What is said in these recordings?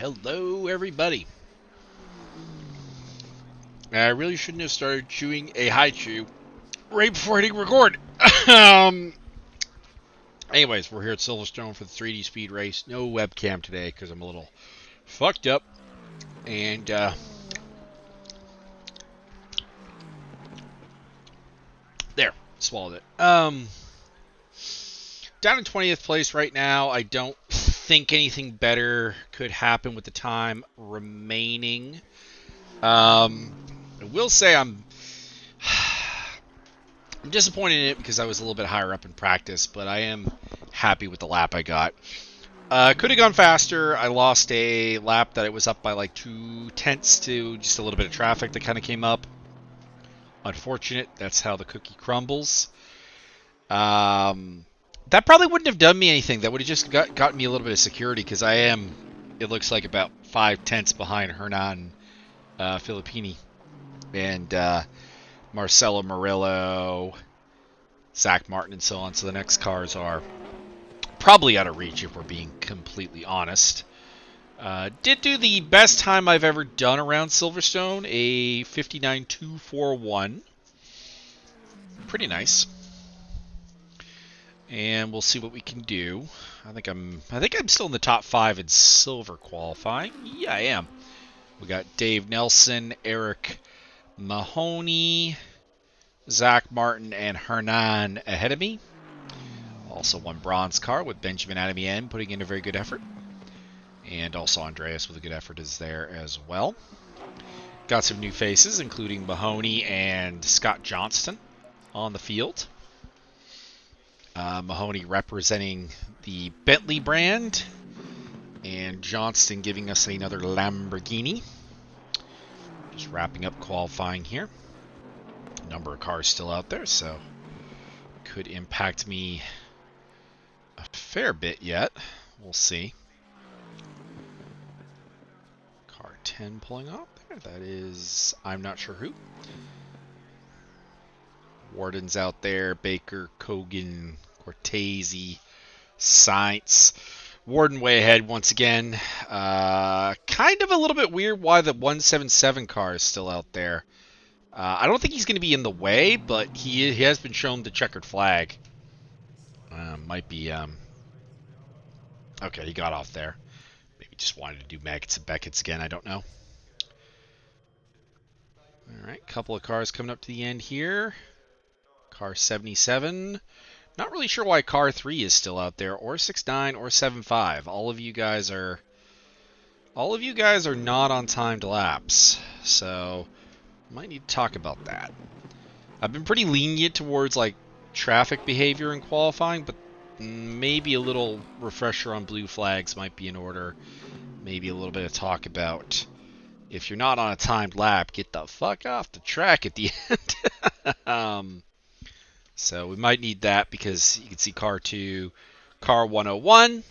Hello, everybody. I really shouldn't have started chewing a high chew right before hitting record. um, Anyways, we're here at Silverstone for the 3D Speed Race. No webcam today because I'm a little fucked up. And, there, swallowed it. Down in 20th place right now. I don't think anything better could happen with the time remaining. I will say I'm disappointed in it because I was a little bit higher up in practice, but I am happy with the lap I got. Could have gone faster. I lost a lap that it was up by like 2/10 to just a little bit of traffic that kind of came up. Unfortunate. That's how the cookie crumbles. That probably wouldn't have done me anything. That would have just gotten me a little bit of security because I am, it looks like, about 5/10 behind Hernan Filippini and Marcelo Murillo, Zach Martin, and so on. So the next cars are probably out of reach if we're being completely honest. Did do the best time I've ever done around Silverstone, a 59.241. Pretty nice. And we'll see what we can do. I think I'm still in the top 5 in silver qualifying. Yeah, I am. We got Dave Nelson, Eric Mahoney, Zach Martin, and Hernan ahead of me. Also one bronze car with Benjamin Adamien putting in a very good effort. And also Andreas with a good effort is there as well. Got some new faces, including Mahoney and Scott Johnston on the field. Mahoney representing the Bentley brand, and Johnston giving us another Lamborghini. Just wrapping up qualifying here. A number of cars still out there, so could impact me a fair bit yet. We'll see. Car 10 pulling up there. That is, I'm not sure who. Warden's out there. Baker, Kogan, Cortese, Sainz. Warden way ahead once again. Kind of a little bit weird why the 177 car is still out there. I don't think he's going to be in the way, but he has been shown the checkered flag. Might be... Okay, he got off there. Maybe just wanted to do Maggots and Beckett's again. I don't know. All right, couple of cars coming up to the end here. Car 77. Not really sure why car 3 is still out there, or 69 or 75. All of you guys are not on timed laps. So might need to talk about that. I've been pretty lenient towards like traffic behavior in qualifying, but maybe a little refresher on blue flags might be in order. Maybe a little bit of talk about if you're not on a timed lap, get the fuck off the track at the end. So we might need that because you can see car 2, car 101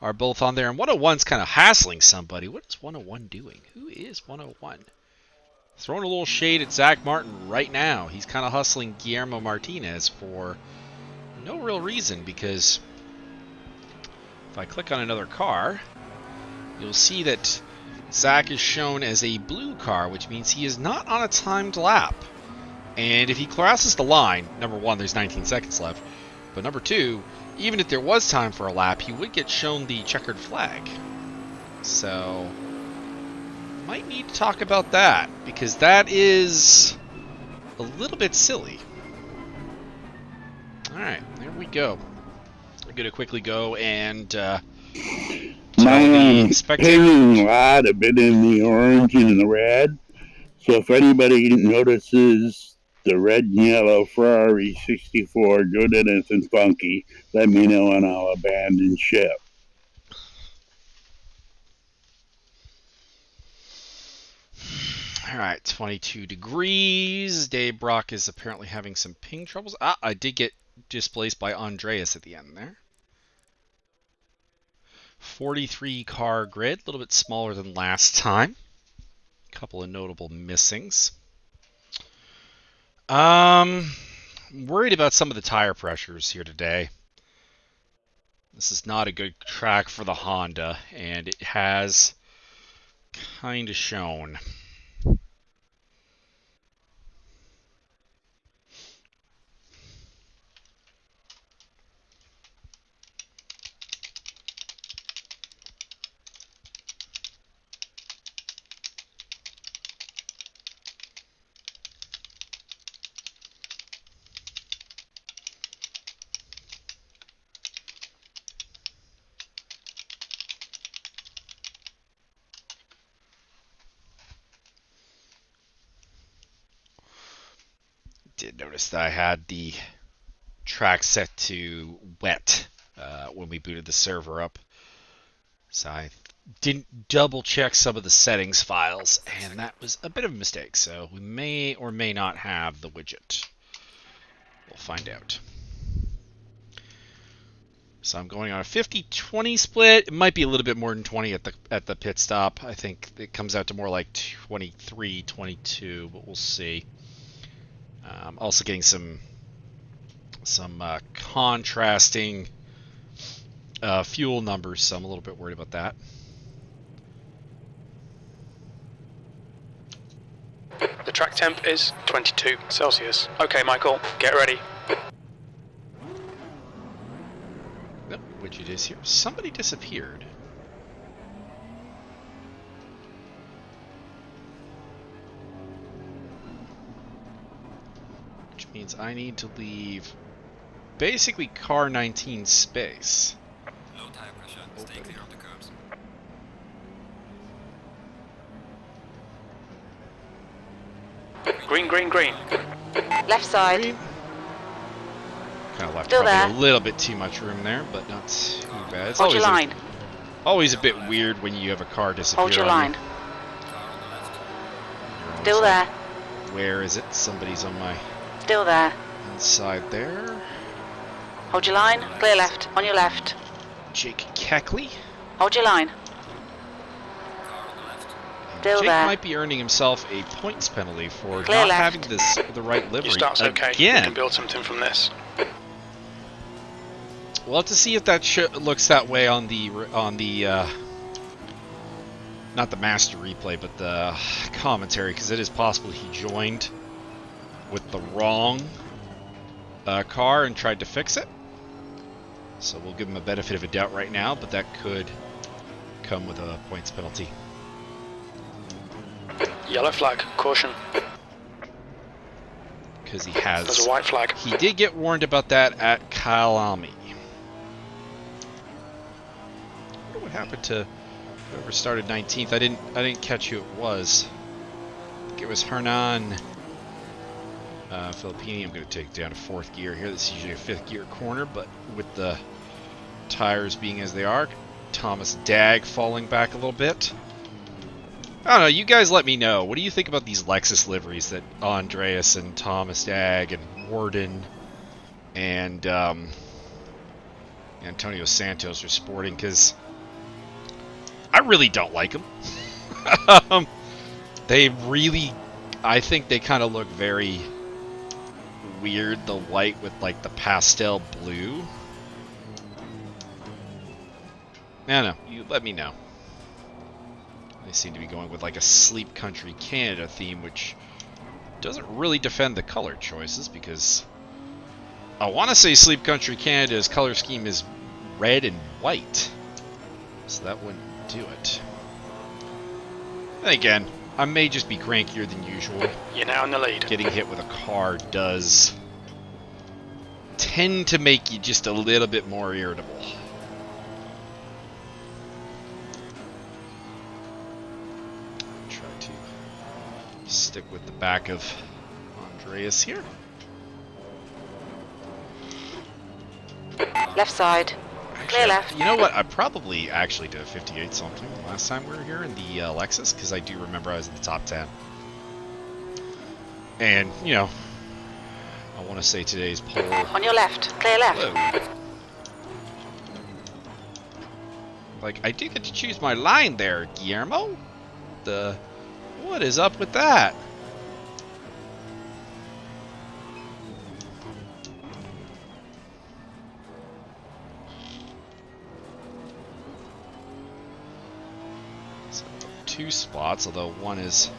are both on there. And 101's kind of hassling somebody. What is 101 doing? Who is 101? Throwing a little shade at Zach Martin right now. He's kind of hustling Guillermo Martinez for no real reason, because if I click on another car, you'll see that Zach is shown as a blue car, which means he is not on a timed lap. And if he crosses the line, number one, there's 19 seconds left. But number two, even if there was time for a lap, he would get shown the checkered flag. So, might need to talk about that, because that is a little bit silly. Alright, there we go. I'm going to quickly go and tell the spectators. Painting lot a bit in the orange and the red. So if anybody notices the red and yellow Ferrari 64 good innocent funky, let me know and I'll abandon ship. All right, 22 degrees. Dave Brock is apparently having some ping troubles. I did get displaced by Andreas at the end there. 43 car grid, a little bit smaller than last time. A couple of notable missings. Worried about some of the tire pressures here today. This is not a good track for the Honda, and it has kind of shown. Did notice that I had the track set to wet when we booted the server up. So I didn't double check some of the settings files, and that was a bit of a mistake. So we may or may not have the widget. We'll find out. So I'm going on a 50-20 split. It might be a little bit more than 20 at the pit stop. I think it comes out to more like 23-22, but we'll see. Also getting some contrasting fuel numbers, so I'm a little bit worried about that. The track temp is 22 Celsius. Okay, Michael, get ready. Nope, widget is here. Somebody disappeared. Which means I need to leave basically car 19 space. Low tire pressure. Stay clear of the curbs. Green, green, green. Left side. Green. Kind of left Still probably there. a little bit too much room there, but not too bad. It's Hold your line. Always a bit weird when you have a car disappear. Hold your on line. you. You're Still always like, there. where is it? Somebody's on my Still there. inside there. Hold your line. Clear left. On your left. Jake Keckley. Hold your line. Still Jake there. might be earning himself a points penalty for Clear not left. having the right livery Your start's okay. We again. can build something from this. We'll have to see if that looks that way on the not the master replay, but the commentary, because it is possible he joined with the wrong car and tried to fix it. So we'll give him a benefit of a doubt right now, but that could come with a points penalty. Yellow flag, caution. Because he has. There's a white flag. He did get warned about that at Kyalami. I wonder what happened to whoever started 19th. I didn't catch who it was. I think it was Hernan Filippini. I'm going to take it down to 4th gear here. This is usually a 5th gear corner, but with the tires being as they are, Thomas Dagg falling back a little bit. I don't know, you guys let me know. What do you think about these Lexus liveries that Andreas and Thomas Dagg and Warden and Antonio Santos are sporting? Because I really don't like them. They really, I think they kind of look very weird, the white with like the pastel blue. I don't know, you let me know. They seem to be going with like a Sleep Country Canada theme, which doesn't really defend the color choices, because I want to say Sleep Country Canada's color scheme is red and white, so that wouldn't do it. And again, I may just be crankier than usual. You're now in the lead. Getting hit with a car does tend to make you just a little bit more irritable. Stick with the back of Andreas here. Left side. Clear left. You know what? I probably actually did a 58 something last time we were here in the Lexus, because I do remember I was in the top 10. And, you know, I want to say today's poll. On your left. Clear left. Whoa. Like, I do get to choose my line there, Guillermo. What is up with that? So, 2 spots, although one is...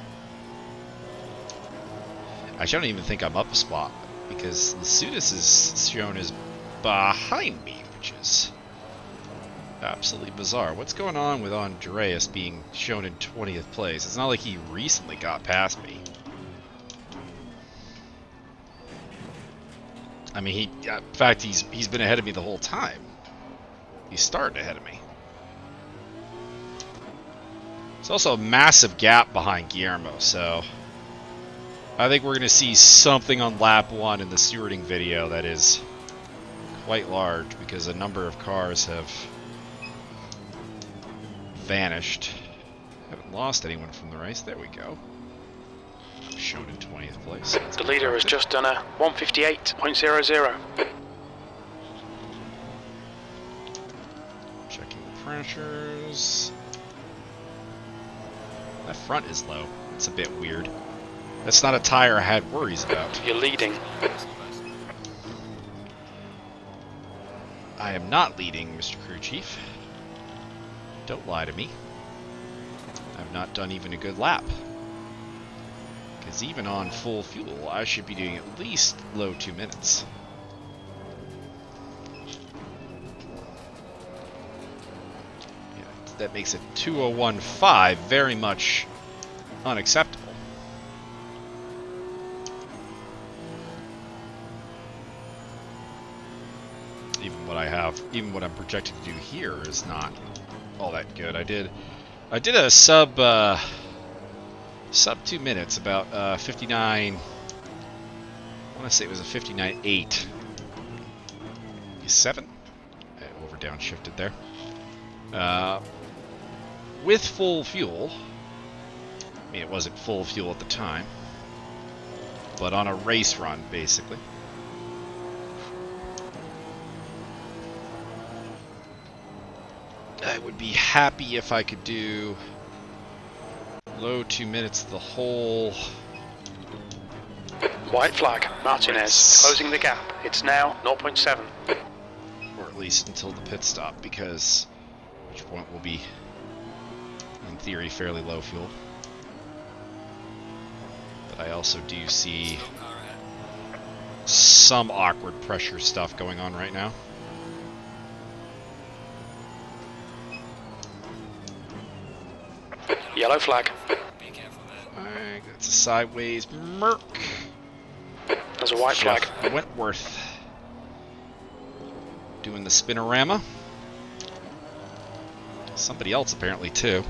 Actually, I don't even think I'm up a spot, because Lasudis is shown as behind me, which is absolutely bizarre. What's going on with Andreas being shown in 20th place? It's not like he recently got past me. I mean, in fact, he's been ahead of me the whole time. He started ahead of me. It's also a massive gap behind Guillermo, so I think we're going to see something on lap 1 in the stewarding video that is quite large, because a number of cars have vanished. Haven't lost anyone from the race. There we go. Shown in 20th place. The leader has just done a 158.00. Checking the pressures. That front is low. It's a bit weird. That's not a tire I had worries about. You're leading. I am not leading, Mr. Crew Chief. Don't lie to me. I've not done even a good lap. Because even on full fuel, I should be doing at least low 2 minutes. Yeah, that makes it 2:01.5 very much unacceptable. Even what I'm projected to do here is not all that good. I did a sub 2 minutes, about 59. I want to say it was a 59.8. 7. I over downshifted there. With full fuel. I mean, it wasn't full fuel at the time, but on a race run, basically. I would be happy if I could do low 2 minutes the whole... White flag. Martinez race. closing the gap. It's now 0.7. Or at least until the pit stop, because at which point we'll be, in theory, fairly low fuel. But I also do see some awkward pressure stuff going on right now. Yellow flag. Be careful there. Alright, that's a sideways Merc. There's a white flag. Jeff Wentworth doing the spinorama. Somebody else apparently too.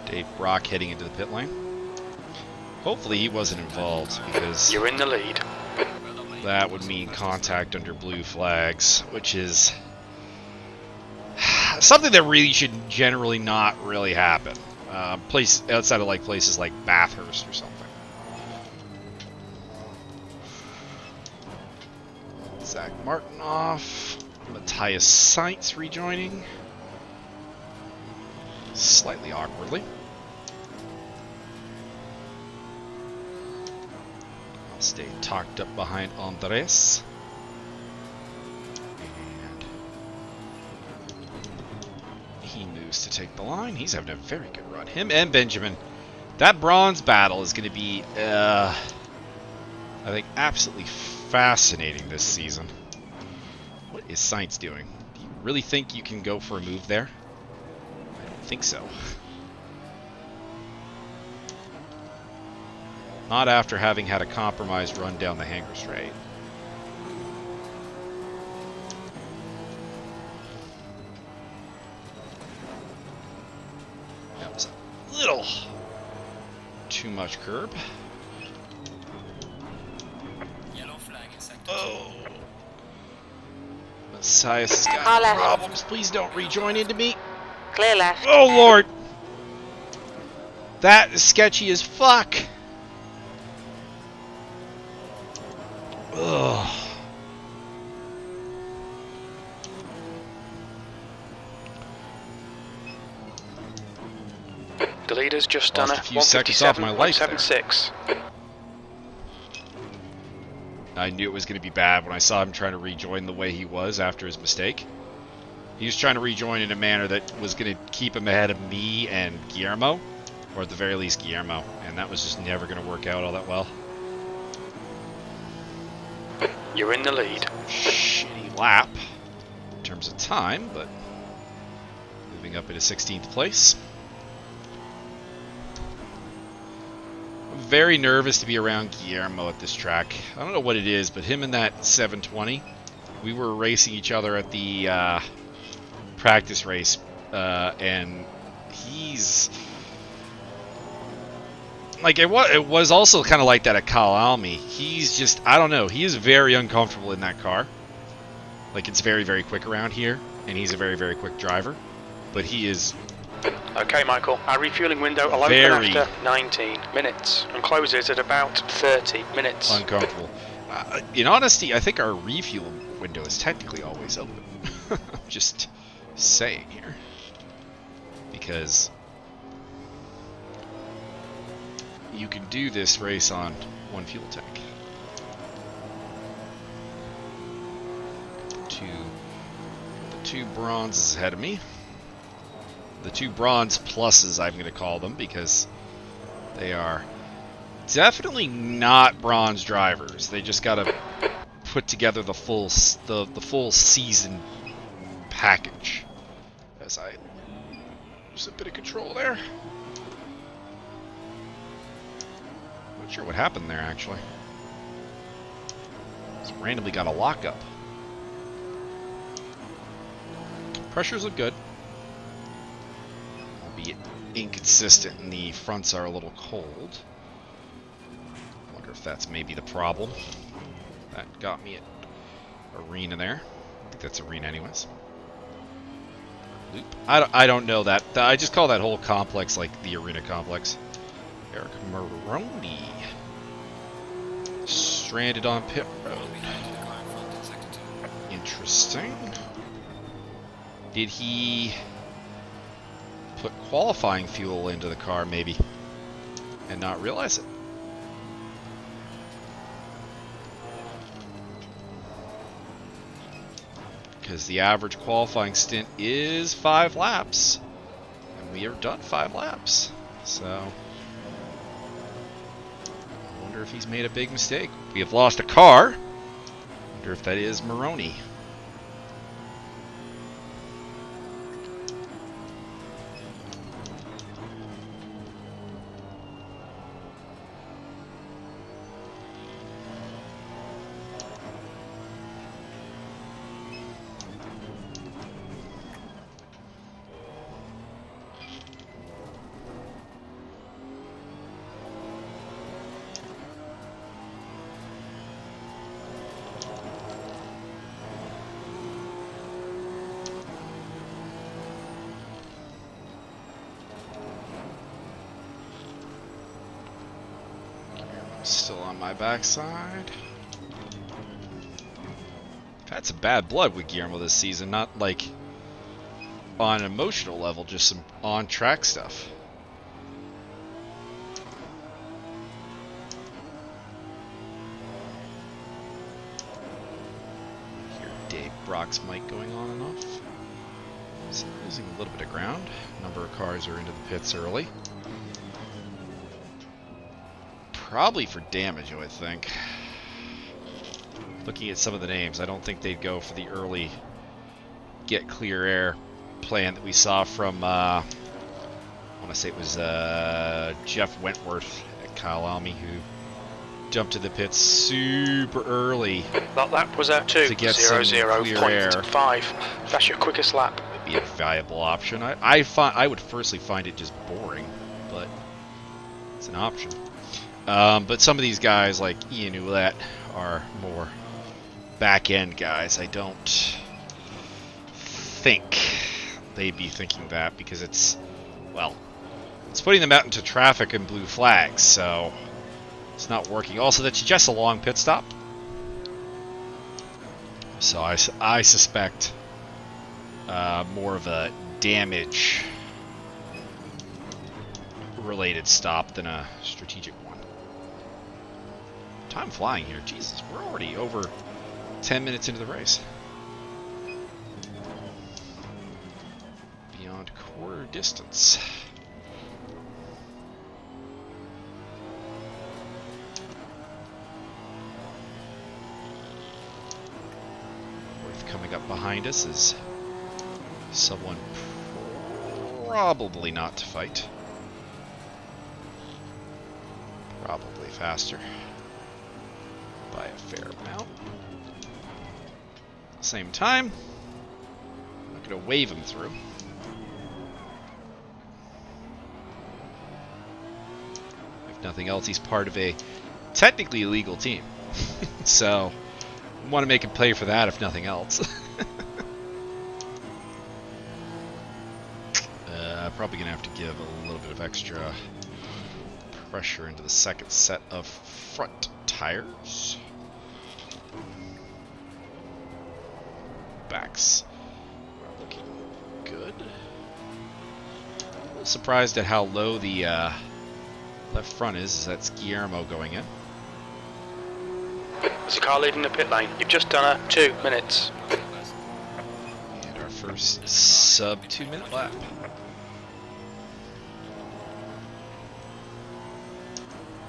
Dave Brock heading into the pit lane. Hopefully he wasn't involved, because You're in the lead. that would mean contact under blue flags, which is something that really should generally not really happen. Outside of like places like Bathurst or something. Zach Martin off. Matthias Sainz rejoining. Slightly awkwardly. I'll stay tucked up behind Andres. And he moves to take the line. He's having a very good run. Him and Benjamin. That bronze battle is going to be, I think, absolutely fascinating this season. What is Sainz doing? Do you really think you can go for a move there? I don't think so. Not after having had a compromised run down the hanger straight. That was a little too much curb. Yellow flag in sector. Oh. Matthias has Far got left. problems. Please don't rejoin into me. Clear left. Oh, Lord. That is sketchy as fuck. Ugh. The leader's just done a Lost a few seconds off my life there. 157.76. I knew it was going to be bad when I saw him trying to rejoin the way he was after his mistake. He was trying to rejoin in a manner that was going to keep him ahead of me and Guillermo, or at the very least Guillermo, and that was just never going to work out all that well. You're in the lead. Shitty lap in terms of time, but moving up into 16th place. I'm very nervous to be around Guillermo at this track. I don't know what it is, but him and that 720, we were racing each other at the practice race, and he's like, it was also kind of like that at Kyalami. He's just, I don't know, he is very uncomfortable in that car. Like, it's very, very quick around here, and he's a very, very quick driver, but he is Okay, Michael. Our refueling window will open after 19 minutes and closes at about 30 minutes. uncomfortable. In honesty, I think our refuel window is technically always open. I'm just saying here, because you can do this race on one fuel tank. The two bronzes ahead of me. The two bronze pluses, I'm going to call them, because they are definitely not bronze drivers. They just got to put together the full season package. As I lose a bit of control there. Not sure what happened there, actually. Just randomly got a lockup. Pressures look good. Albeit inconsistent, and the fronts are a little cold. Wonder if that's maybe the problem. That got me at arena there. I think that's arena anyways. Loop. I don't know that. I just call that whole complex like the arena complex. Eric Maroney. Stranded on pit road. Interesting. Did he put qualifying fuel into the car maybe and not realize it? Because the average qualifying stint is 5 laps, and we are done 5 laps. So I wonder if he's made a big mistake. We have lost a car. I wonder if that is Maroney. Still on my backside. I've had some bad blood with Guillermo this season, not like on an emotional level, just some on-track stuff. Hear Dave Brock's mic going on and off. Is losing a little bit of ground. A number of cars are into the pits early. Probably for damage, I would think. Looking at some of the names, I don't think they'd go for the early get clear air plan that we saw from, I want to say it was Jeff Wentworth at Kyalami, who jumped to the pits super early. That was at 2:00.5. That's your quickest lap. Be a valuable option. I would firstly find it just boring, but it's an option. But some of these guys, like Ian Ouellette, are more back-end guys. I don't think they'd be thinking that, because it's, well, it's putting them out into traffic and blue flags, so it's not working. Also, that's just a long pit stop. So I suspect more of a damage-related stop than a strategic one. Time flying here. Jesus, we're already over 10 minutes into the race. around quarter distance. Coming up behind us is someone probably not to fight. Probably faster by a fair amount. At the same time, I'm not going to wave him through. If nothing else, he's part of a technically illegal team. So want to make him pay for that, if nothing else. Probably gonna have to give a little bit of extra pressure into the second set of front tires. Backs are looking good. A little surprised at how low the left front is. That's Guillermo going in. There's a car leaving the pit lane. You've just done a 2 minutes. And our first sub 2 minute lap.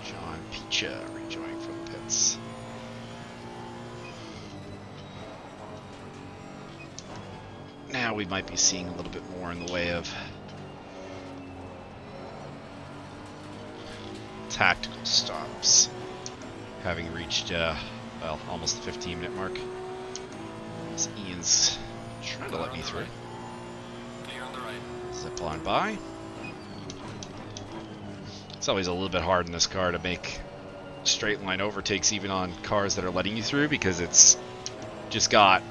John Picha rejoining from the pits. Now we might be seeing a little bit more in the way of tactical stops. Having reached well, almost the 15-minute mark. As Ian's trying to let me through. Clear on the right. Zip line by. It's always a little bit hard in this car to make straight line overtakes even on cars that are letting you through, because it's just got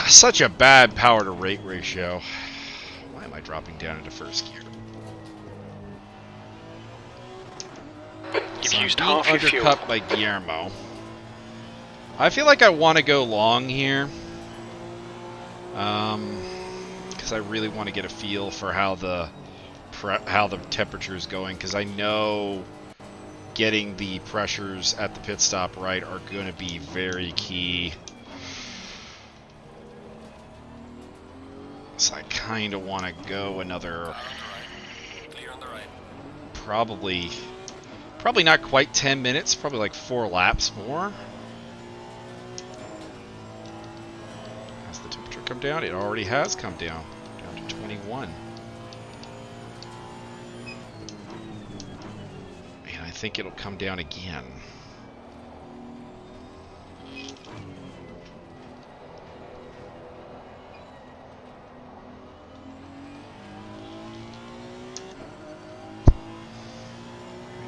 such a bad power to rate ratio. Why am I dropping down into first gear? You've So used I'm being half your fuel. undercut by Guillermo. I feel like I want to go long here, because I really want to get a feel for how the temperature is going, because I know getting the pressures at the pit stop right are going to be very key. So I kind of want to go another, Clear on the right. probably not quite 10 minutes, probably like 4 laps more. Has the temperature come down? It already has come down to 21. And I think it'll come down again.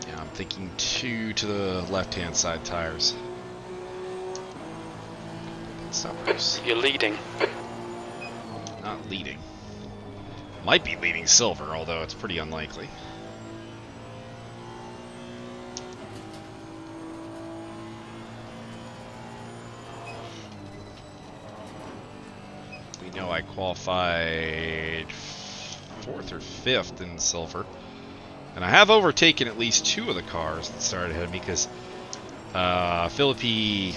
Yeah, I'm thinking 2 to the left-hand side tires. Stoppers. You're leading. Not leading. Might be leading Silver, although it's pretty unlikely. We know I qualified 4th or 5th in Silver. And I have overtaken at least 2 of the cars that started ahead of me, because Philippi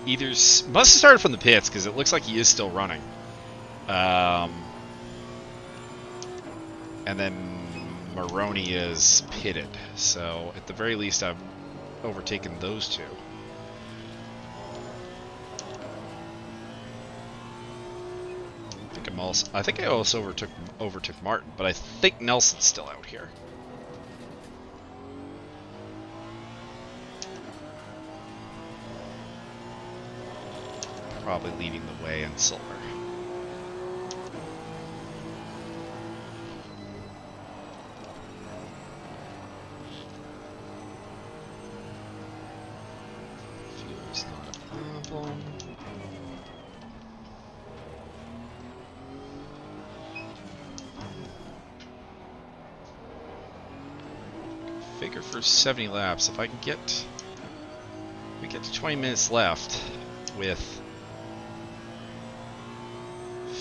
either must have started from the pits, because it looks like he is still running. And then Maroney is pitted. So at the very least, I've overtaken those 2. I think I also overtook Martin, but I think Nelson's still out here. Probably leading the way in Silver. Fuel's not a problem. Figure for 70 laps, if I can get, we get to 20 minutes left with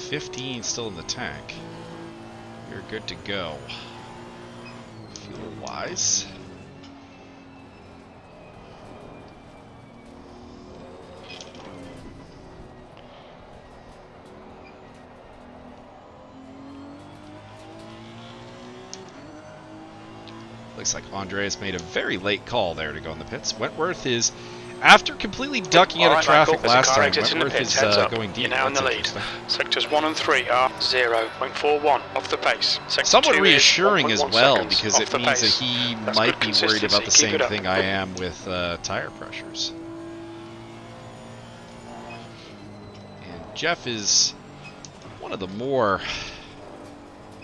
15 still in the tank, you're good to go. Fuel wise. Looks like Andreas made a very late call there to go in the pits. Wentworth is, after completely ducking out of traffic last time, Wentworth is going deep. You're now in the lead. Sectors 1 and 3 are 0.41 off the pace. Sector Somewhat 2 reassuring is as 1.1 well, seconds because off it the means that pace. he That's might good be worried about the consistency. Keep same it up. thing I am with tire pressures. And Jeff is one of the more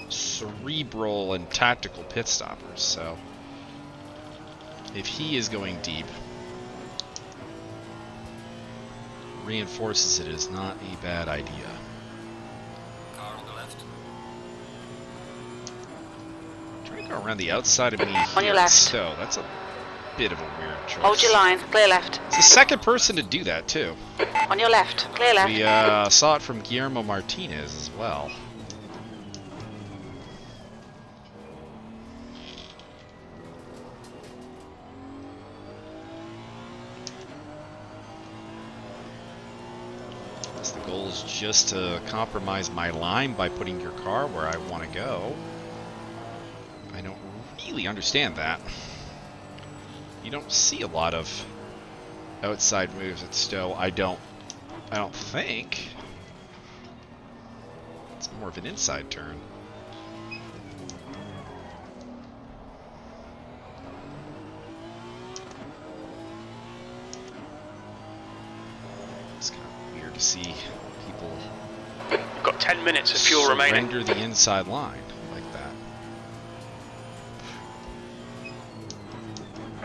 cerebral and tactical pit stoppers, so if he is going deep, reinforces it is not a bad idea. Car on the left. Trying to go around the outside of me here. On your left. So that's a bit of a weird choice. Hold your line. Clear left. It's the second person to do that too. On your left. Clear left. We saw it from Guillermo Martinez as well. The goal is just to compromise my line by putting your car where I want to go. I don't really understand that. You don't see a lot of outside moves at Stowe. I don't think. It's more of an inside turn. It's kind of weird to see people You've got 10 minutes of fuel remaining. surrender the inside line like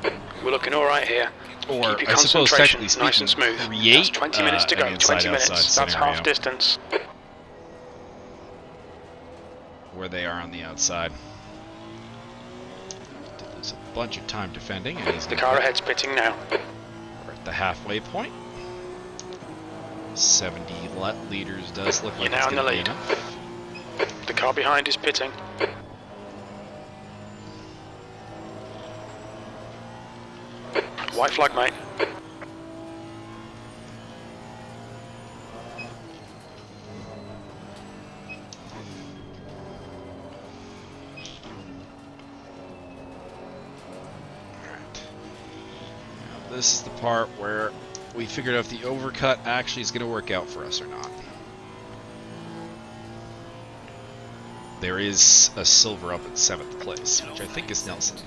that. We're looking all right here. Or, Keep your I suppose, concentration technically nice and speaking, smooth. create That's 20 minutes to go. an 20 minutes. inside-outside That's scenario half distance. where they are on the outside. Did lose a bunch of time defending, and he's The gonna car pit. ahead's pitting now. We're at the halfway point. 70 liters does look like You're it's now in the going to be lead. enough. The car behind is pitting. White flag, mate. Now, this is the part where we figured out if the overcut actually is going to work out for us or not. There is a silver up at 7th place, which I think is Nelson.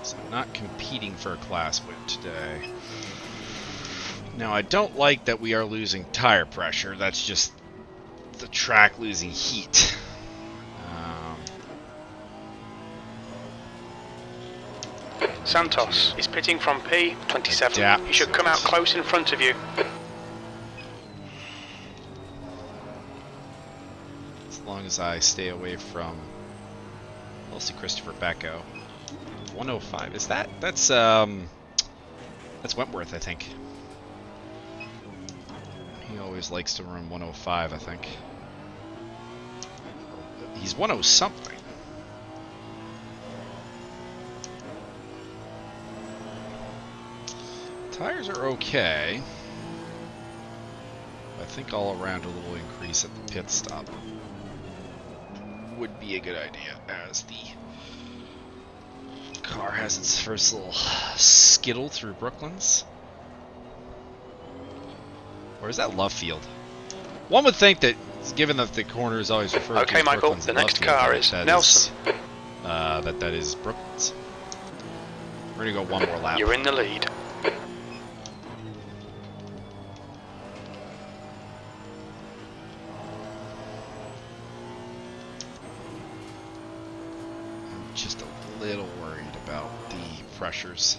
So I'm not competing for a class win today. Now, I don't like that we are losing tire pressure. That's just the track losing heat. Santos is pitting from P27. Adapt. He should come out close in front of you. As long as I stay away from mostly Christopher Becco. 105, is that? That's Wentworth, I think. He always likes to run 105, I think. He's 10 something. Tires are okay. I think all around a little increase at the pit stop would be a good idea, as the car has its first little skittle through Brooklands. Or is that Love Field? One would think that, given that the corner is always referred to Okay, as Michael, Brooklands the and next Love Field, car that is that Nelson. that is Brooklands. We're gonna go one more lap. You're in the lead. I'm just a little worried about the pressures.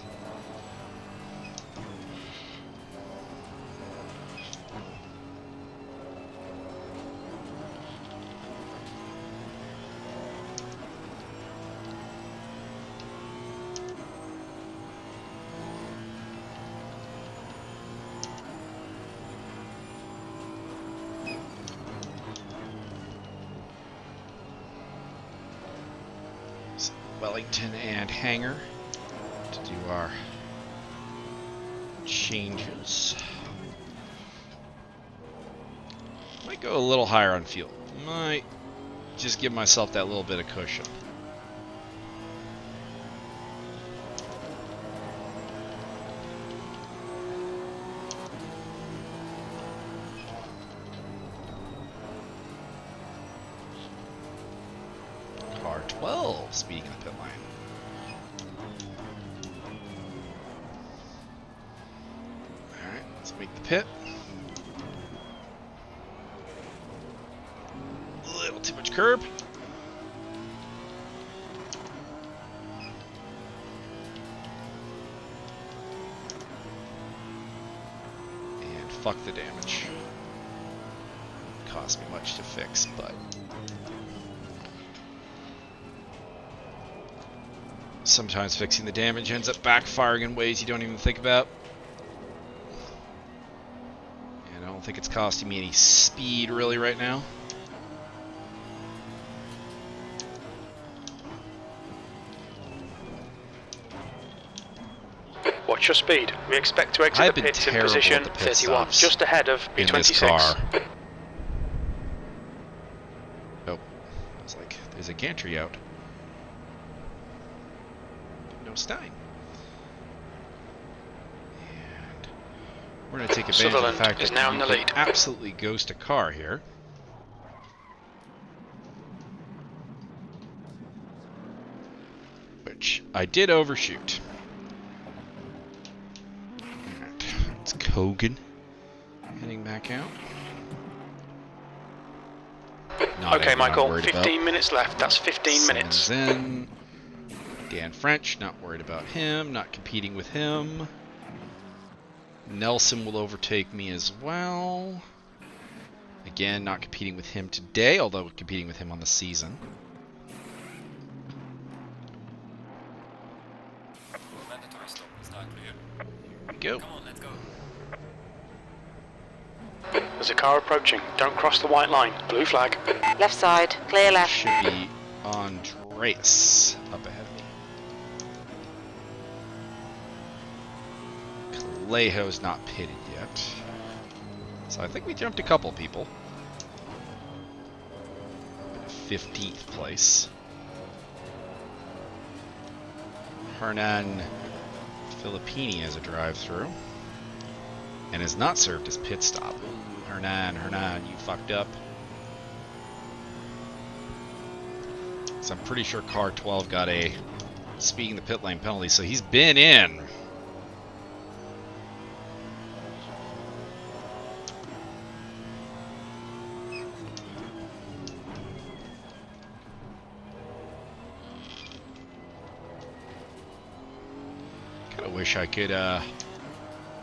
Wellington and Hanger to do our changes. Might go a little higher on fuel. Might just give myself that little bit of cushion. Car 12 speeding in the pit lane. Alright, let's make the pit. A little too much curb. And fuck the damage. Cost me much to fix, but sometimes fixing the damage ends up backfiring in ways you don't even think about. And I don't think it's costing me any speed really right now. Watch your speed. We expect to exit the pits in position 31, just ahead of B26. Oh, it's like there's a gantry out. No Stein. And we're going to take advantage of the fact that now in the lead. Absolutely ghost a car here. Which I did overshoot. It's Kogan heading back out. Okay, Michael, 15 minutes left. That's 15 minutes. In. Dan French, not worried about him, not competing with him. Nelson will overtake me as well. Again, not competing with him today, although competing with him on the season. Mandatory stop is not clear. Here we go. Come on, let's go. There's a car approaching. Don't cross the white line. Blue flag. Left side, clear left. Should be Andreas up ahead of me. Calejo's not pitted yet. So I think we jumped a couple people. 15th place. Hernan Filippini has a drive-through. And has not served as pit stop. Hernan, you fucked up. So I'm pretty sure car 12 got a speeding the pit lane penalty, so he's been in. Kinda wish I could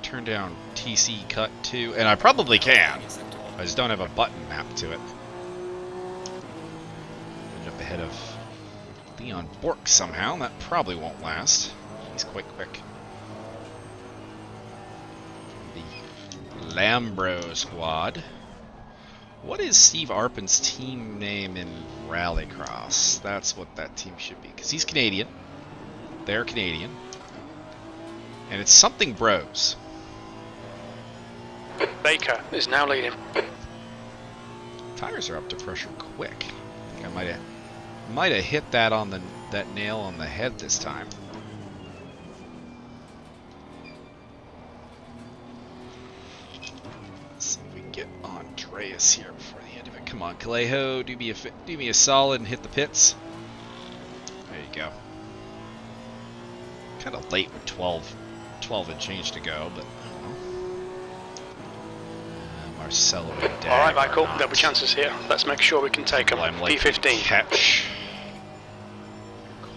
turn down TC cut 2, and I probably can. I just don't have a button mapped to it. End up ahead of Leon Bork somehow, and that probably won't last. He's quite quick. The Lambro squad. What is Steve Arpin's team name in Rallycross? That's what that team should be, because he's Canadian. They're Canadian. And it's something Bros. Baker is now leading. Tires are up to pressure quick. I think I might have hit that on that nail on the head this time. So we get Andreas here before the end of it. Come on, Calejo, do me a solid and hit the pits. There you go. Kind of late with 12 and change to go, but I don't know. Marcelo and Dag. All right, Michael, there'll be chances here. Let's make sure we can take them. I'm like P15. Catch.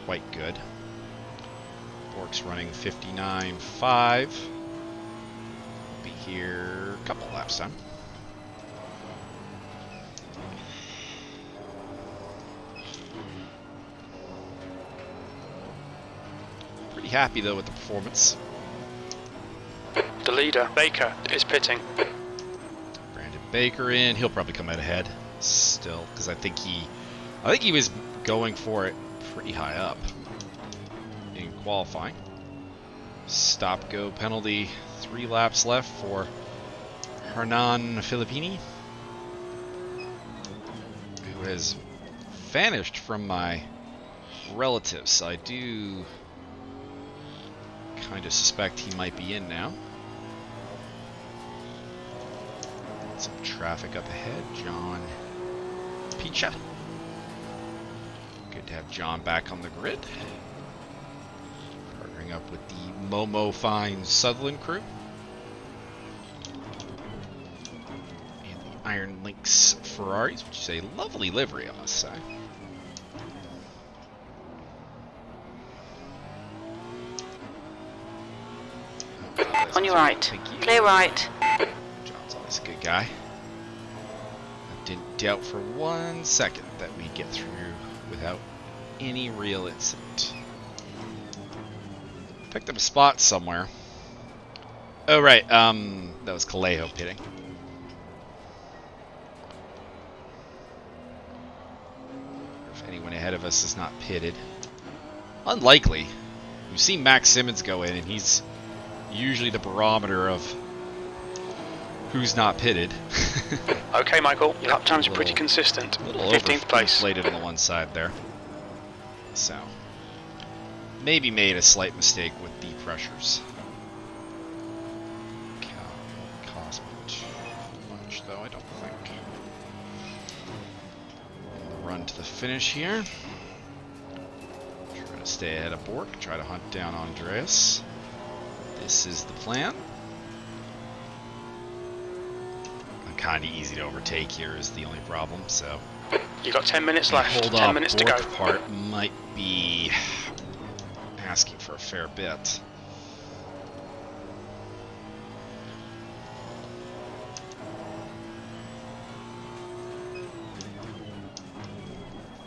Quite good. Bork's running 59.5. We'll be here a couple laps time. Pretty happy though with the performance. The leader, Baker, is pitting. Brandon Baker in. He'll probably come out ahead still, because I think he was going for it pretty high up in qualifying. Stop go penalty. 3 laps left for Hernan Filippini. who has vanished from my relatives. I do kind of suspect he might be in now. Some traffic up ahead. John Picha. Good to have John back on the grid. Partnering up with the Momo Fine Sutherland crew. And the Iron Lynx Ferraris, which is a lovely livery, I must say. On your right. Clear right. John's always a good guy. I didn't doubt for 1 second that we'd get through without any real incident. Picked up a spot somewhere. Oh, right. That was Callejo pitting. If anyone ahead of us is not pitted. Unlikely. We've seen Max Simmons go in, and he's usually the barometer of who's not pitted. Okay, Michael, your lap times are pretty consistent. 15th place. Inflated on the one side there. So, maybe made a slight mistake with the pressures. Cost too much, though, I don't think. Run to the finish here. Try to stay ahead of Bork. Try to hunt down Andreas. This is the plan. I'm kind of easy to overtake here is the only problem, so... You've got 10 minutes left. Hold 10 off minutes to go. Bork part might be asking for a fair bit.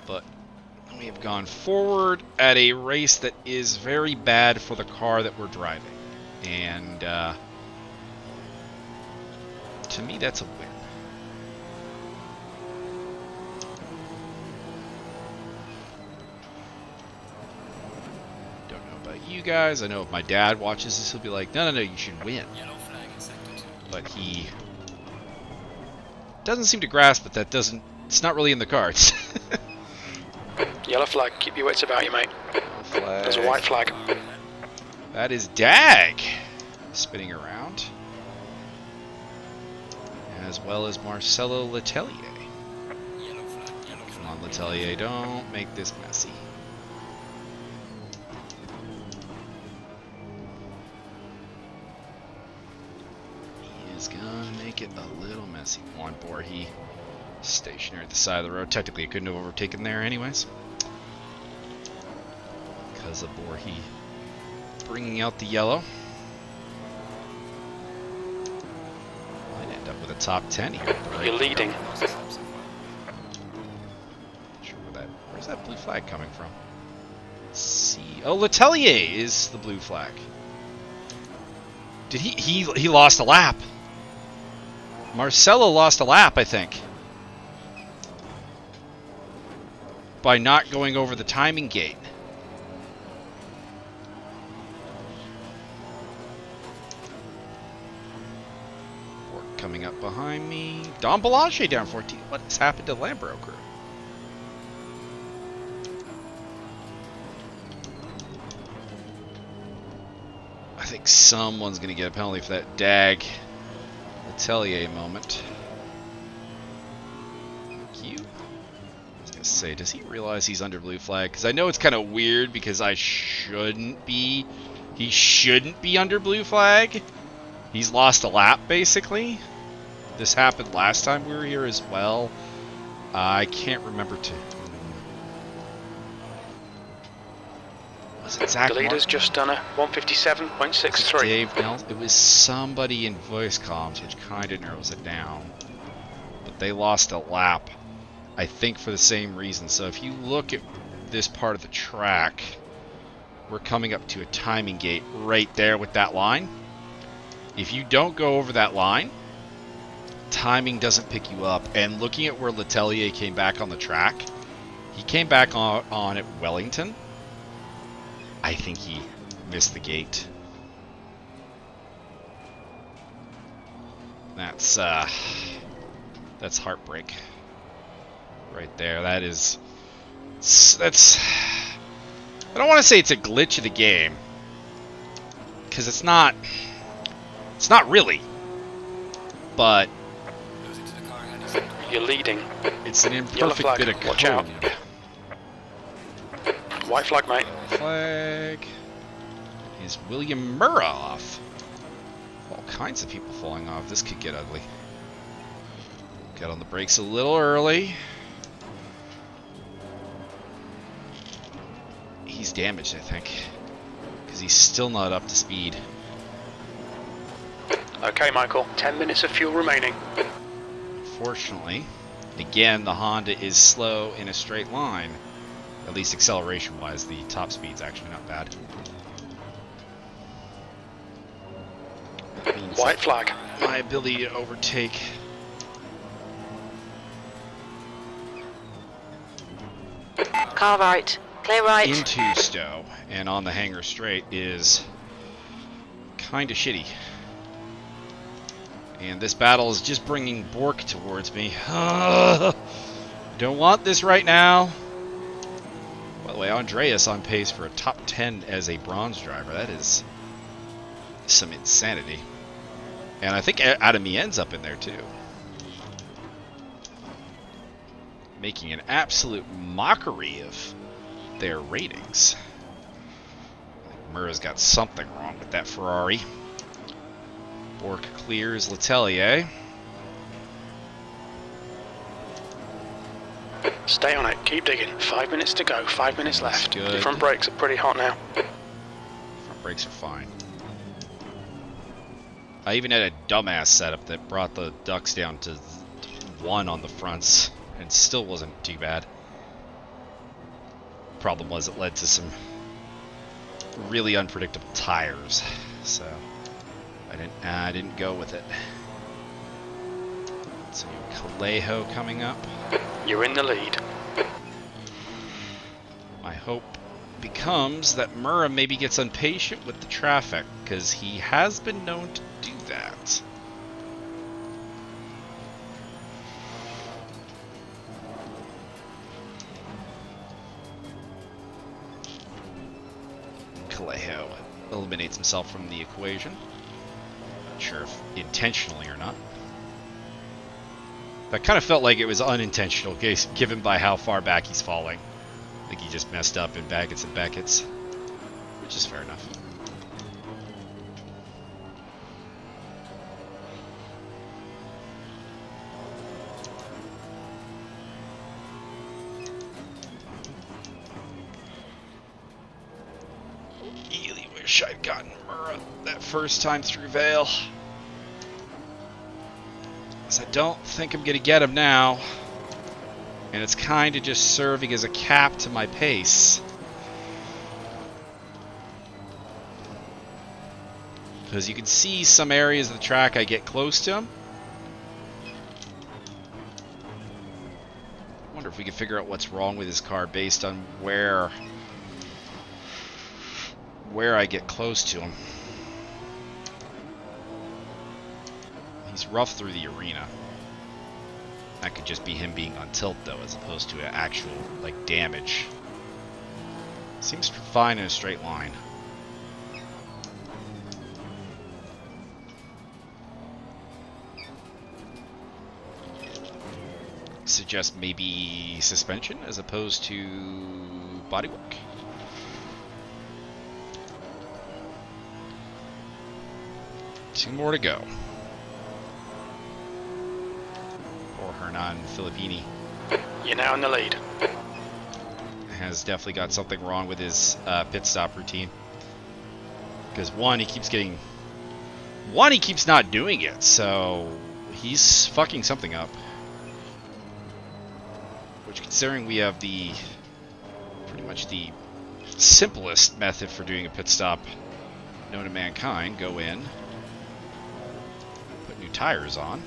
But we have gone forward at a race that is very bad for the car that we're driving. And to me, that's a win. Don't know about you guys. I know if my dad watches this, he'll be like, no, you should win. Yellow flag in sector 2. But he doesn't seem to grasp that it's not really in the cards. Yellow flag, keep your wits about you, mate. There's a white flag. That is Dag spinning around, as well as Marcelo Letelier. Yellow flag. Come on, Letelier, don't make this messy. He is gonna make it a little messy. On board, he stationary at the side of the road. Technically, he couldn't have overtaken there, anyways, because of Borhi bringing out the yellow. Might end up with a top 10 here. Right? You're leading. Where's that blue flag coming from? Let's see. Oh, Letelier is the blue flag. Did he lost a lap? Marcelo lost a lap, I think, by not going over the timing gate. Coming up behind me. Don Belanger down 14. What has happened to Lambro crew? I think someone's going to get a penalty for that Dag Letelier moment. Thank you. I was going to say, does he realize he's under blue flag? Because I know it's kind of weird because I shouldn't be. He shouldn't be under blue flag. He's lost a lap, basically. This happened last time we were here as well. I can't remember to... Was it Zach The leader's Martin? just done a 157.63. Dave Nelson? It was somebody in voice comms, which kind of narrows it down. But they lost a lap, I think, for the same reason. So if you look at this part of the track, we're coming up to a timing gate right there with that line. If you don't go over that line, timing doesn't pick you up. And looking at where Letelier came back on the track, he came back on at Wellington. I think he missed the gate. That's heartbreak. Right there. That's... I don't want to say it's a glitch of the game. Because it's not... It's not really. But... Losing to the car ahead is You're leading. It's an Yellow imperfect flag. bit of code. Watch out. White flag, mate. Flag is William Murrah off. All kinds of people falling off. This could get ugly. Got on the brakes a little early. He's damaged, I think, because he's still not up to speed. Okay, Michael. 10 minutes of fuel remaining. Fortunately, again, the Honda is slow in a straight line. At least acceleration-wise, the top speed's actually not bad. That means White flag. my ability to overtake. Car right. Clear right. Into Stowe and on the hanger straight is kind of shitty. And this battle is just bringing Bork towards me. Don't want this right now. By the way, Andreas on pace for a top 10 as a bronze driver. That is some insanity. And I think Adamien's up in there too. Making an absolute mockery of their ratings. I think Murrah's got something wrong with that Ferrari. Bork clears Letelier. Stay on it. Keep digging. 5 minutes to go. 5 minutes That's left. good. The front brakes are pretty hot now. Front brakes are fine. I even had a dumbass setup that brought the ducts down to 1 on the fronts and still wasn't too bad. Problem was it led to some really unpredictable tires, so I didn't go with it. So Callejo coming up. You're in the lead. My hope becomes that Murrah maybe gets impatient with the traffic, because he has been known to do that. Callejo eliminates himself from the equation. Not sure if intentionally or not. That kind of felt like it was unintentional, given by how far back he's falling. I think he just messed up in Baggett's and Beckett's, which is fair enough. Really wish I'd gotten Murrah that first time through Vale. I don't think I'm going to get him now. And it's kind of just serving as a cap to my pace. Because you can see some areas of the track I get close to him. Wonder if we can figure out what's wrong with his car based on where I get close to him. He's rough through the arena. That could just be him being on tilt, though, as opposed to an actual, like, damage. Seems fine in a straight line. Suggest maybe suspension as opposed to bodywork. Two more to go. Or Hernan Filippini You're now in the lead. has definitely got something wrong with his pit stop routine. Because one, he keeps not doing it, so he's fucking something up. Which, considering we have pretty much the simplest method for doing a pit stop known to mankind, go in, put new tires on,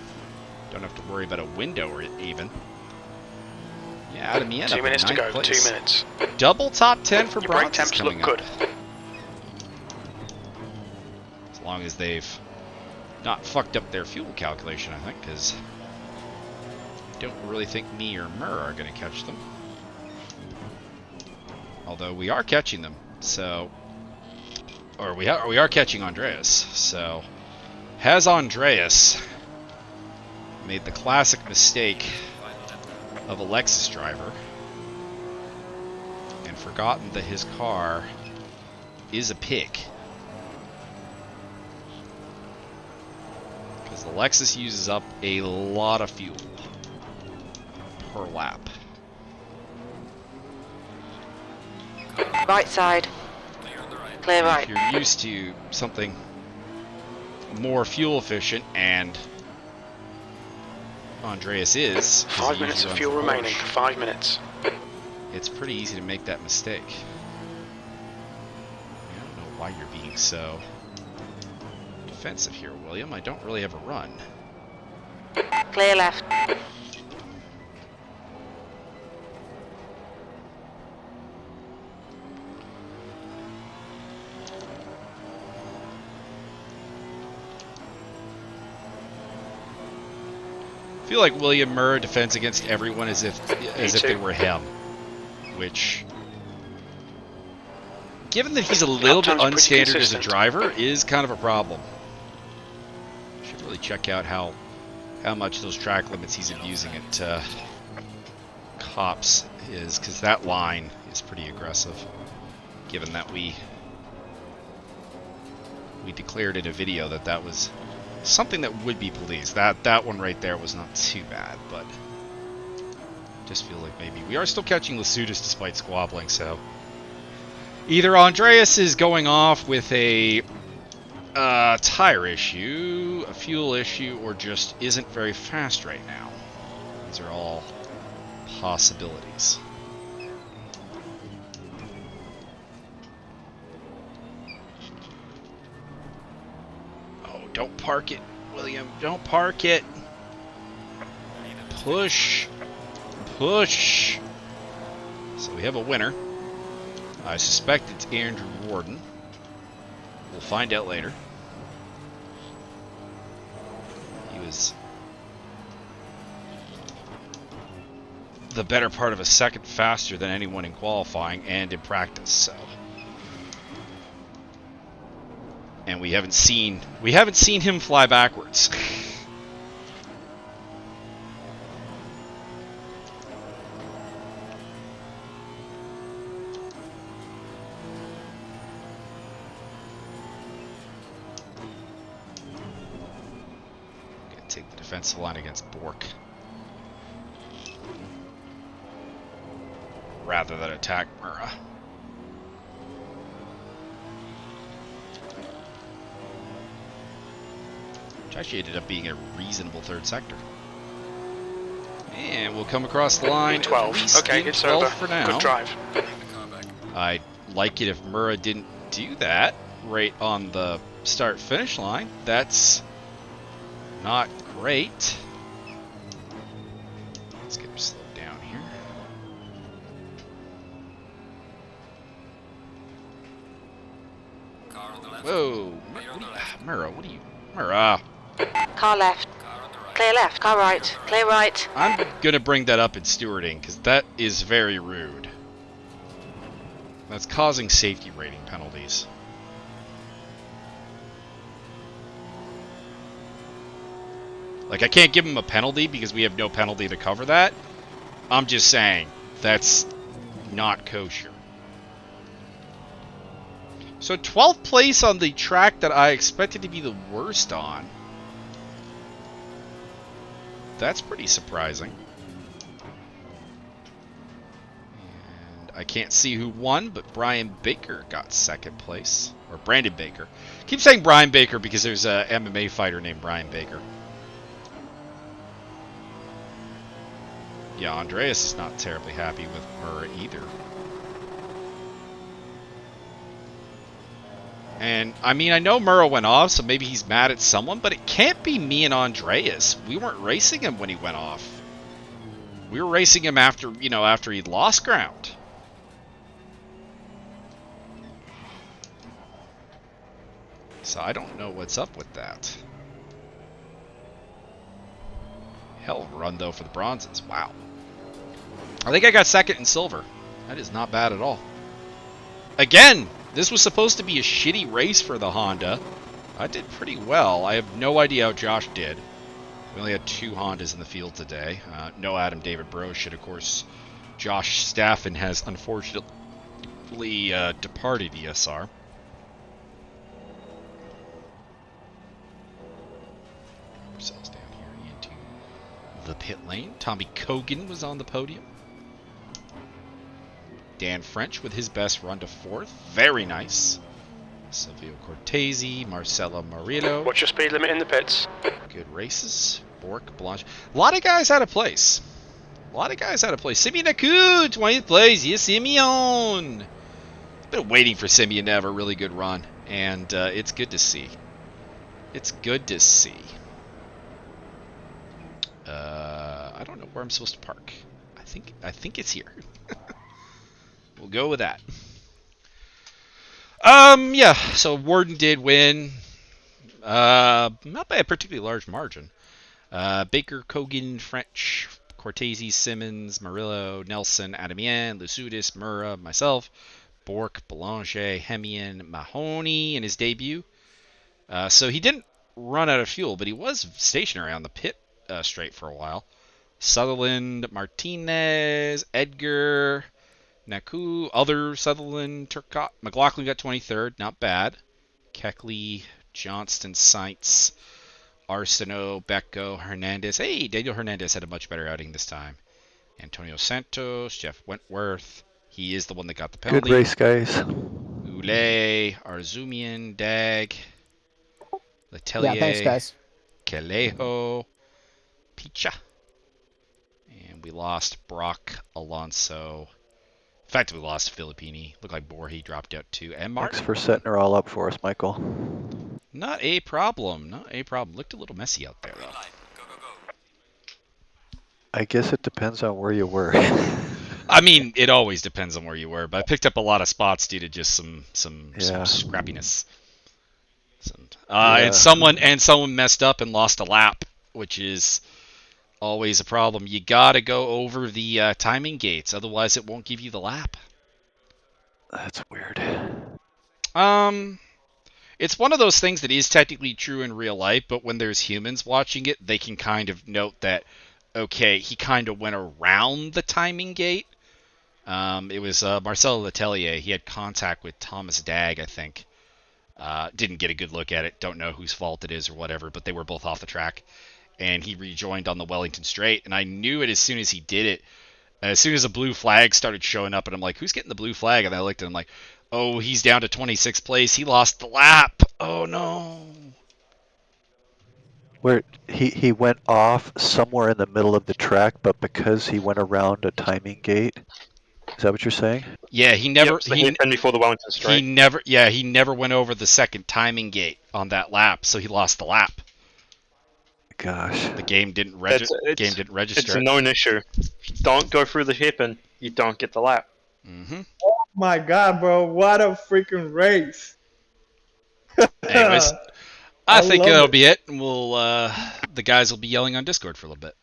don't have to worry about a window or even. Yeah, out of me end 2 up minutes in to ninth go. place. 2 minutes. Double top 10 for Your brake bronze temps look coming good. up. As long as they've not fucked up their fuel calculation, I think, because Don't really think me or Murr are going to catch them. Although we are catching them, so... Or we are catching Andreas, so... Has Andreas made the classic mistake of a Lexus driver and forgotten that his car is a pig? Because the Lexus uses up a lot of fuel per lap. Right side. Clear right. If you're used to something more fuel efficient, and Andreas is 5 minutes of fuel remaining. 5 minutes. It's pretty easy to make that mistake. I don't know why you're being so defensive here, William. I don't really have a run. Clear left. I feel like William Murr defends against everyone as if they were him, which, given that he's a little bit unstandard as a driver, is kind of a problem. Should really check out how much those track limits he's abusing at Cops is, because that line is pretty aggressive. Given that we declared in a video that was something that would be policed. That one right there was not too bad, but just feel like maybe we are still catching Lasudis despite squabbling. So either Andreas is going off with a tire issue, a fuel issue, or just isn't very fast right now. These are all possibilities. Don't park it, William. Don't park it. Push. Push. So we have a winner. I suspect it's Andrew Warden. We'll find out later. He was the better part of a second faster than anyone in qualifying and in practice, so... And we haven't seen him fly backwards. Gonna take the defensive line against Bork rather than attack Murrah. Actually ended up being a reasonable third sector. And we'll come across the line. 12. Okay, it's 12 over. for now. Good drive. I'd like it if Murrah didn't do that right on the start-finish line. That's not great. Let's get him slowed down here. Car on the left. Whoa, Murrah, what are you... Murrah. Car left. Car on the right. Clear left. Car right. Clear right. I'm gonna bring that up in stewarding, because that is very rude. That's causing safety rating penalties. Like, I can't give him a penalty because we have no penalty to cover that. I'm just saying, that's not kosher. So 12th place on the track that I expected to be the worst on. That's pretty surprising. And I can't see who won, but Brian Baker got second place. Or Brandon Baker. I keep saying Brian Baker because there's a MMA fighter named Brian Baker. Yeah, Andreas is not terribly happy with her either. And, I mean, I know Murrah went off, so maybe he's mad at someone, but it can't be me and Andreas. We weren't racing him when he went off. We were racing him after, you know, after he'd lost ground. So I don't know what's up with that. Hell of a run, though, for the bronzes. Wow. I think I got second in silver. That is not bad at all. Again, this was supposed to be a shitty race for the Honda. I did pretty well. I have no idea how Josh did. We only had 2 Hondas in the field today. No Adam David Brosh, and of course, Josh Staffin has unfortunately departed ESR. Ourselves down here into the pit lane. Tommy Kogan was on the podium. Dan French with his best run to 4th. Very nice. Silvio Cortese, Marcelo Murillo. What's your speed limit in the pits? Good races. Bork, Blanche. A lot of guys out of place. Simeon Aku, 20th place. Yes, Simeon. Been waiting for Simeon to have a really good run, and it's good to see. I don't know where I'm supposed to park. I think it's here. We'll go with that. Yeah, so Warden did win. Not by a particularly large margin. Baker, Kogan, French, Cortese, Simmons, Murillo, Nelson, Adamien, Lusudis, Murrah, myself, Bork, Belanger, Hemian, Mahoney in his debut. So he didn't run out of fuel, but he was stationary on the pit straight for a while. Sutherland, Martinez, Edgar, Naku, other Sutherland, Turcott, McLaughlin got 23rd, not bad. Keckley, Johnston, Sainz, Arsenault, Becco, Hernandez. Hey, Daniel Hernandez had a much better outing this time. Antonio Santos, Jeff Wentworth. He is the one that got the penalty. Good race, guys. Ulay, Arzumian, Dag, Letelier, Yeah, thanks, guys. Calejo, Picha. And we lost Brock Alonso. In fact, we lost Filippini. Looked like Borja dropped out too. And Martin. Thanks for setting her all up for us, Michael. Not a problem. Looked a little messy out there, though. Go, go, go. I guess it depends on where you were. I mean, it always depends on where you were, but I picked up a lot of spots due to just some scrappiness. And someone messed up and lost a lap, which is always a problem. You gotta go over the timing gates, otherwise it won't give you the lap. That's weird. It's one of those things that is technically true in real life, but when there's humans watching it, they can kind of note that, okay, he kind of went around the timing gate. It was Marcelo Letelier. He had contact with Thomas Dag, I think. Didn't get a good look at it. Don't know whose fault it is or whatever, but they were both off the track. And he rejoined on the Wellington Straight, and I knew it as soon as he did it. As soon as a blue flag started showing up, and I'm like, who's getting the blue flag? And I looked at him like, oh, he's down to 26th place. He lost the lap. Oh, no. Where he went off somewhere in the middle of the track, but because he went around a timing gate. Is that what you're saying? Yeah, he never. Yep, and before the Wellington Straight. He never went over the second timing gate on that lap, so he lost the lap. Gosh. The game didn't register. It's a known issue. If you don't go through the hairpin, you don't get the lap. Mm-hmm. Oh my god, bro! What a freaking race! Anyways, I think that'll be it. We'll the guys will be yelling on Discord for a little bit.